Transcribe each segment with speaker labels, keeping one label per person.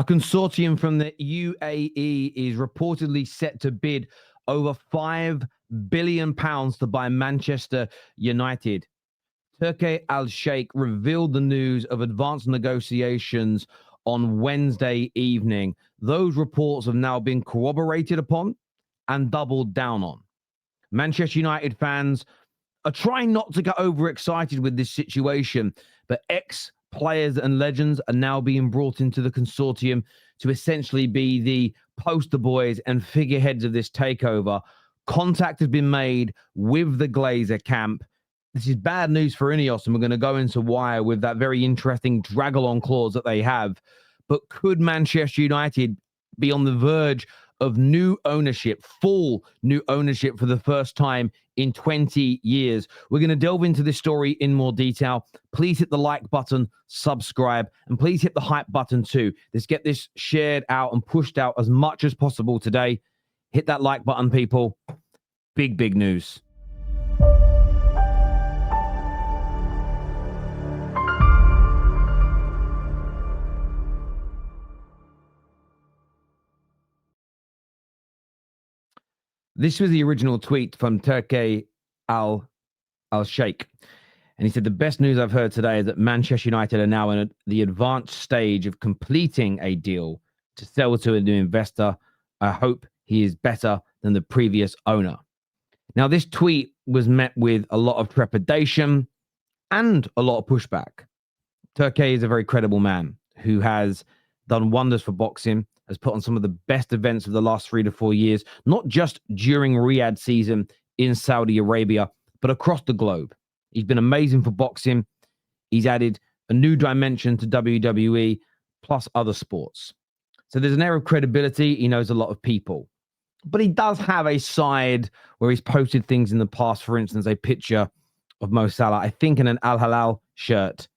Speaker 1: consortium from the UAE is reportedly set to bid over £5 billion to buy Manchester United. Turki Al-Sheikh revealed the news of advanced negotiations on Wednesday evening. Those reports have now been corroborated upon and doubled down on. Manchester United fans are trying not to get overexcited with this situation, but ex-players and legends are now being brought into the consortium to essentially be the poster boys and figureheads of this takeover. Contact has been made with the Glazer camp. This is bad news for Ineos, and we're going to go into why with that very interesting drag-along clause that they have. But could Manchester United be on the verge of new ownership, full new ownership for the first time in 20 years? We're going to delve into this story in more detail. Please hit the like button, subscribe, and please hit the hype button too. Let's get this shared out and pushed out as much as possible today. Hit that like button, people. Big, big news. This was the original tweet from Turki Al-Sheikh. And he said, the best news I've heard today is that Manchester United are now in the advanced stage of completing a deal to sell to a new investor. I hope he is better than the previous owner. Now, this tweet was met with a lot of trepidation and a lot of pushback. Turki is a very credible man who has done wonders for boxing, has put on some of the best events of the last 3 to 4 years, not just during Riyadh season in Saudi Arabia, but across the globe. He's been amazing for boxing. He's added a new dimension to WWE plus other sports. So there's an air of credibility. He knows a lot of people. But he does have a side where he's posted things in the past. For instance, a picture of Mo Salah, I think in an Al Hilal shirt,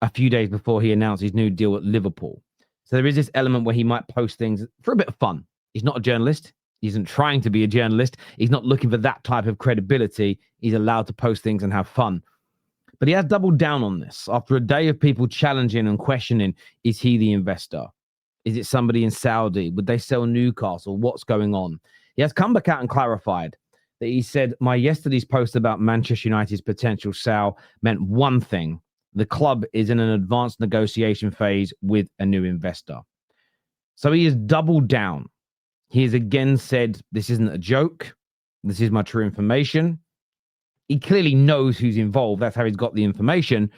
Speaker 1: a few days before he announced his new deal at Liverpool. So there is this element where he might post things for a bit of fun. He's not a journalist. He isn't trying to be a journalist. He's not looking for that type of credibility. He's allowed to post things and have fun. But he has doubled down on this. After a day of people challenging and questioning, is he the investor? Is it somebody in Saudi? Would they sell Newcastle? What's going on? He has come back out and clarified that he said, my yesterday's post about Manchester United's potential sale meant one thing. The club is in an advanced negotiation phase with a new investor. So he has doubled down. He has again said, this isn't a joke. This is my true information. He clearly knows who's involved. That's how he's got the information.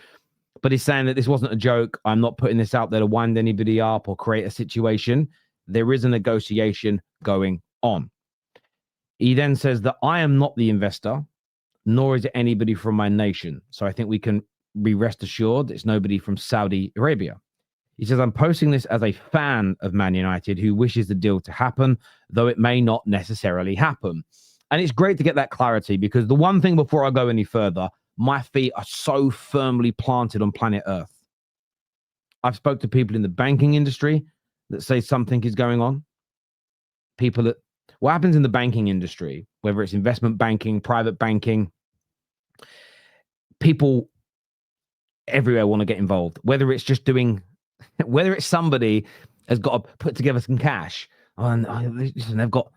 Speaker 1: But he's saying that this wasn't a joke. I'm not putting this out there to wind anybody up or create a situation. There is a negotiation going on. He then says that I am not the investor, nor is it anybody from my nation. So I think we can be rest assured it's nobody from Saudi Arabia. He says, I'm posting this as a fan of Man United who wishes the deal to happen, though it may not necessarily happen. And it's great to get that clarity, because the one thing before I go any further, my feet are so firmly planted on planet Earth. I've spoke to people in the banking industry that say something is going on. People that, what happens in the banking industry, whether it's investment banking, private banking, people everywhere want to get involved, whether it's just doing, whether it's somebody has got to put together some cash. And listen, they've got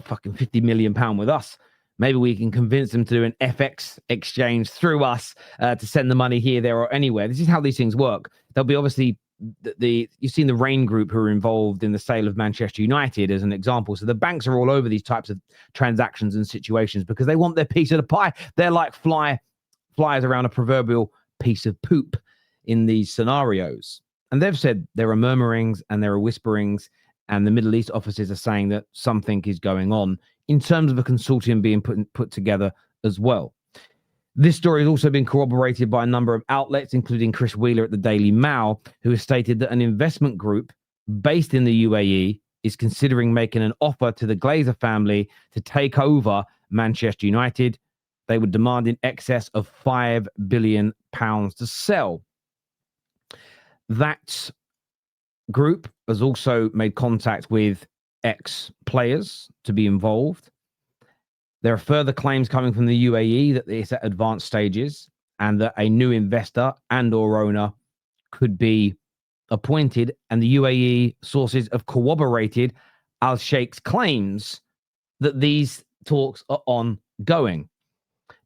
Speaker 1: fucking £50 million with us. Maybe we can convince them to do an FX exchange through us to send the money here, there, or anywhere. This is how these things work. There'll be obviously you've seen the Rain Group who are involved in the sale of Manchester United as an example. So the banks are all over these types of transactions and situations because they want their piece of the pie. They're like flies around a proverbial piece of poop in these scenarios. And they've said there are murmurings and there are whisperings, and the Middle East offices are saying that something is going on in terms of a consortium being put together as well. This story has also been corroborated by a number of outlets, including Chris Wheeler at the Daily Mail, who has stated that an investment group based in the UAE is considering making an offer to the Glazer family to take over Manchester United. They would demand in excess of £5 billion to sell. That group has also made contact with ex-players to be involved. There are further claims coming from the UAE that it's at advanced stages and that a new investor and or owner could be appointed, and the UAE sources have corroborated Al-Sheikh's claims that these talks are ongoing.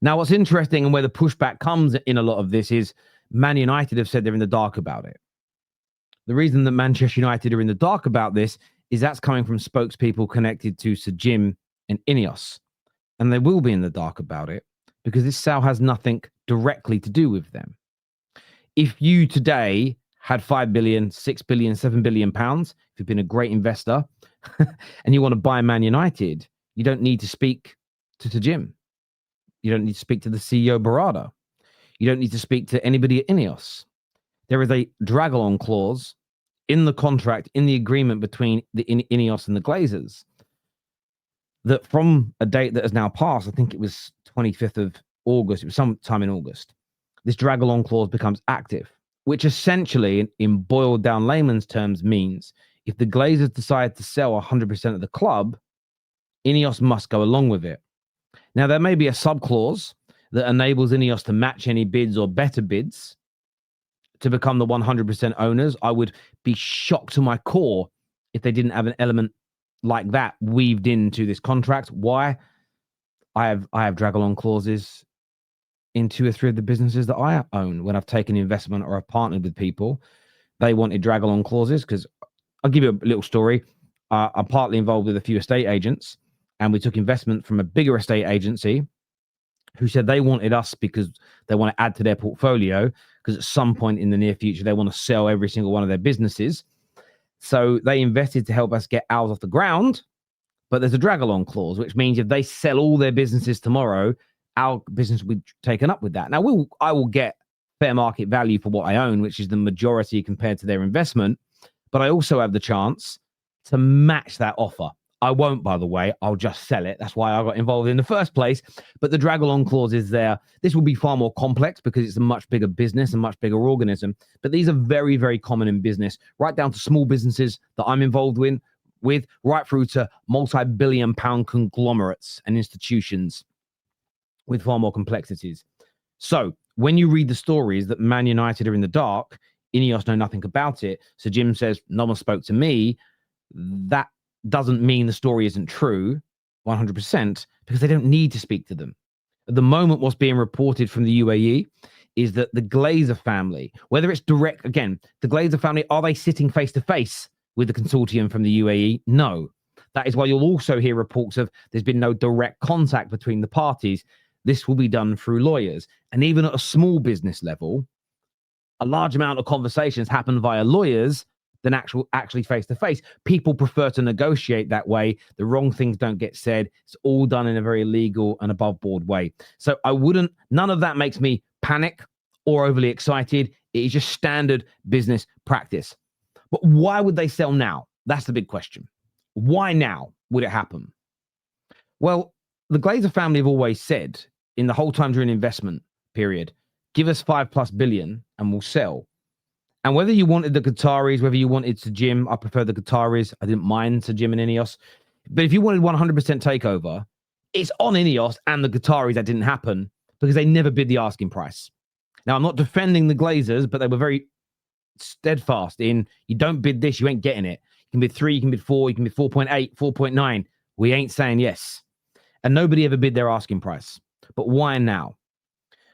Speaker 1: Now, what's interesting and where the pushback comes in a lot of this is Man United have said they're in the dark about it. The reason that Manchester United are in the dark about this is that's coming from spokespeople connected to Sir Jim and Ineos. And they will be in the dark about it because this sale has nothing directly to do with them. If you today had 5 billion, 6 billion, 7 billion pounds, if you've been a great investor and you want to buy Man United, you don't need to speak to Jim. You don't need to speak to the CEO Barada. You don't need to speak to anybody at Ineos. There is a drag-along clause in the contract, in the agreement between the Ineos and the Glazers, that from a date that has now passed, I think it was 25th of August, it was sometime in August, this drag-along clause becomes active, which essentially, in boiled down layman's terms, means if the Glazers decide to sell 100% of the club, Ineos must go along with it. Now, there may be a sub-clause that enables Ineos to match any bids or better bids to become the 100% owners. I would be shocked to my core if they didn't have an element like that weaved into this contract. Why? I have drag-along clauses in 2 or 3 of the businesses that I own. When I've taken investment or I've partnered with people, they wanted drag-along clauses because I'll give you a little story. I'm partly involved with a few estate agents, and we took investment from a bigger estate agency who said they wanted us because they want to add to their portfolio because at some point in the near future, they want to sell every single one of their businesses. So they invested to help us get ours off the ground. But there's a drag-along clause, which means if they sell all their businesses tomorrow, our business will be taken up with that. Now, I will get fair market value for what I own, which is the majority compared to their investment. But I also have the chance to match that offer. I won't, by the way. I'll just sell it. That's why I got involved in the first place. But the drag-along clause is there. This will be far more complex because it's a much bigger business, a much bigger organism. But these are very, very common in business, right down to small businesses that I'm involved with right through to multi-billion pound conglomerates and institutions with far more complexities. So when you read the stories that Man United are in the dark, Ineos know nothing about it. So Jim says, no one spoke to me. That doesn't mean the story isn't true 100% because they don't need to speak to them. At the moment, what's being reported from the UAE is that the Glazer family, whether it's direct, again, the Glazer family, are they sitting face to face with the consortium from the UAE? No. That is why you'll also hear reports of there's been no direct contact between the parties. This will be done through lawyers. And even at a small business level, a large amount of conversations happen via lawyers than actually face-to-face. People prefer to negotiate that way. The wrong things don't get said. It's all done in a very legal and above-board way. So none of that makes me panic or overly excited. It is just standard business practice. But why would they sell now? That's the big question. Why now would it happen? Well, the Glazer family have always said in the whole time during investment period, give us 5+ billion and we'll sell. And whether you wanted the Qataris, whether you wanted Sir Jim, I prefer the Qataris. I didn't mind Sir Jim and Ineos. But if you wanted 100% takeover, it's on Ineos and the Qataris that didn't happen because they never bid the asking price. Now, I'm not defending the Glazers, but they were very steadfast in, you don't bid this, you ain't getting it. You can bid 3, you can bid 4, you can bid 4.8, 4.9. We ain't saying yes. And nobody ever bid their asking price. But why now?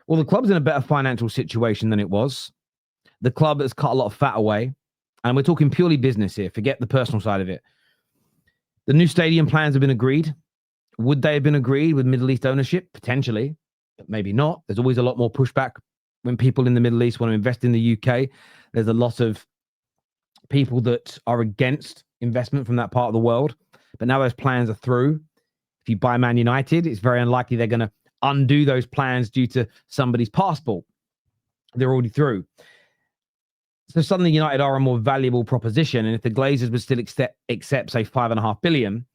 Speaker 1: Well, the club's in a better financial situation than it was. The club has cut a lot of fat away. And we're talking purely business here. Forget the personal side of it. The new stadium plans have been agreed. Would they have been agreed with Middle East ownership? Potentially, but maybe not. There's always a lot more pushback when people in the Middle East want to invest in the UK. There's a lot of people that are against investment from that part of the world. But now those plans are through. If you buy Man United, it's very unlikely they're going to undo those plans due to somebody's passport. They're already through. So suddenly United are a more valuable proposition. And if the Glazers would still accept say, 5.5 billion,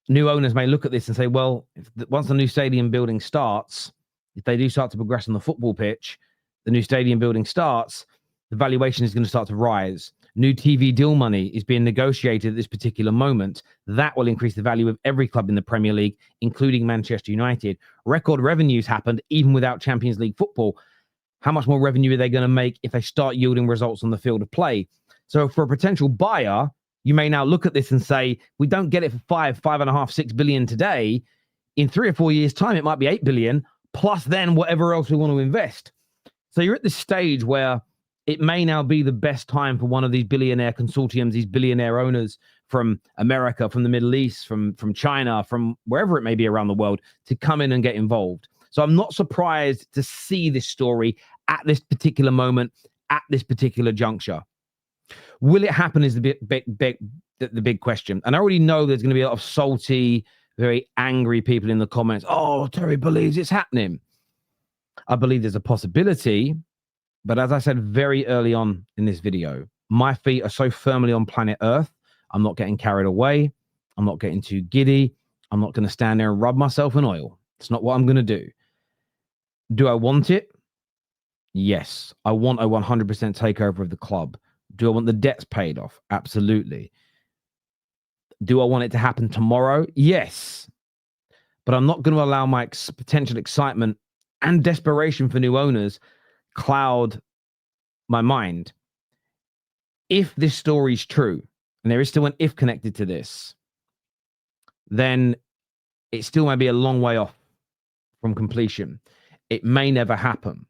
Speaker 1: new owners may look at this and say, well, once the new stadium building starts, if they do start to progress on the football pitch, the new stadium building starts, the valuation is going to start to rise. New TV deal money is being negotiated at this particular moment. That will increase the value of every club in the Premier League, including Manchester United. Record revenues happened even without Champions League football. How much more revenue are they going to make if they start yielding results on the field of play? So for a potential buyer, you may now look at this and say, we don't get it for 5.5, 6 billion today. In 3 or 4 years' time, it might be 8 billion, plus then whatever else we want to invest. So you're at this stage where it may now be the best time for one of these billionaire consortiums, these billionaire owners from America, from the Middle East, from China, from wherever it may be around the world, to come in and get involved. So I'm not surprised to see this story at this particular moment, at this particular juncture. Will it happen is the big question. And I already know there's going to be a lot of salty, very angry people in the comments. Oh, Terry believes it's happening. I believe there's a possibility. But as I said very early on in this video, my feet are so firmly on planet Earth. I'm not getting carried away. I'm not getting too giddy. I'm not going to stand there and rub myself in oil. It's not what I'm going to do. Do I want it? Yes. I want a 100% takeover of the club. Do I want the debts paid off? Absolutely. Do I want it to happen tomorrow? Yes. But I'm not going to allow my potential excitement and desperation for new owners cloud my mind. If this story is true, and there is still an if connected to this, then it still may be a long way off from completion. It may never happen.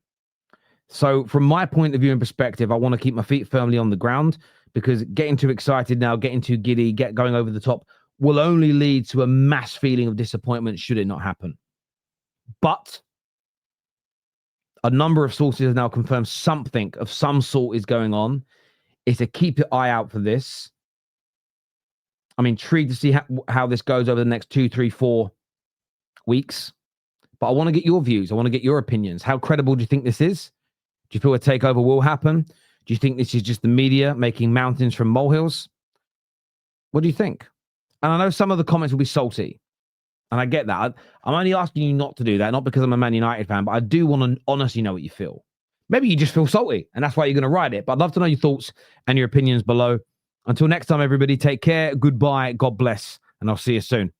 Speaker 1: So from my point of view and perspective, I want to keep my feet firmly on the ground, because getting too excited now, getting too giddy, going over the top will only lead to a mass feeling of disappointment should it not happen. But a number of sources have now confirmed something of some sort is going on. Is to keep your eye out for this. I'm intrigued to see how this goes over the next 2, 3, 4 weeks. But I want to get your views. I want to get your opinions. How credible do you think this is? Do you feel a takeover will happen? Do you think this is just the media making mountains from molehills? What do you think? And I know some of the comments will be salty. And I get that. I'm only asking you not to do that, not because I'm a Man United fan, but I do want to honestly know what you feel. Maybe you just feel salty, and that's why you're going to write it. But I'd love to know your thoughts and your opinions below. Until next time, everybody, take care. Goodbye. God bless. And I'll see you soon.